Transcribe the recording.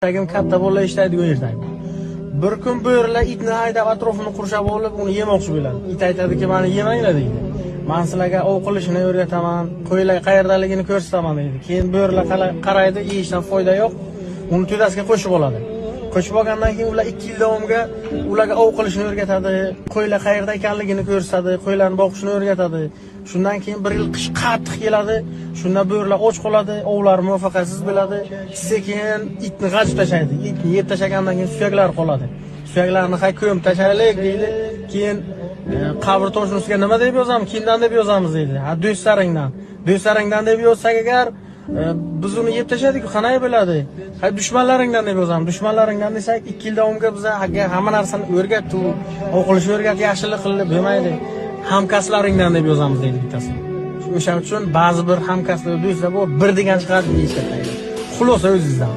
Tagim katta bo'la ishlaydigan yerdayman. Bir kun bo'rilar itni haydab atrofini qurshab olib, uni yemoqchi bo'ladi. It aytadiki, "Meni yemanglar" deydi. "Men sizlarga ov qilishni o'rgataman, qo'ylar qayerdaligini ko'rsataman" deydi. Keyin bo'rilar qaraydi, yeyishdan foyda yo'q. Uni to'dasiga qo'shib oladi. Qo'shib olgandan keyin ular 2 yil davomida ularga ov qilishni o'rgatadi, qo'ylar qayerda ekanligini ko'rsatadi, qo'ylarni boqishni o'rgatadi. Shundan keyin bir yil qish qattiq keladi. Shunda bo'rilar och qoladi, ovlar muvaffaqiyatsiz bo'ladi. Sekin itni g'ajib tashlaydi. Itni yeb tashlagandan keyin suyaklari qoladi. Suyaklarni ko'mib tashlaylik deydi. Keyin qabr toshining ustiga nima deb yozamiz? Kimdan deb yozamiz deydi. Ha, do'stlaringdan. Do'stlaringdan deb yozsak agar biz uni yeb tashladik-ku, qanday bo'ladi? Ha, dushmanlaringdan deb yozamiz. Dushmanlaringdan desak, 2 yil davomida biz hamma narsani o'rgatdi, o'qilishni o'rgat, yaxshilik qildi, bo'lmaydi. Hamkasblaringdan deb yozamiz deydi bittasi. O'sha uchun ba'zi bir hamkasblar do'stlar bor, bir degan chiqadi deyishadi. Xulosa o'zingizdan.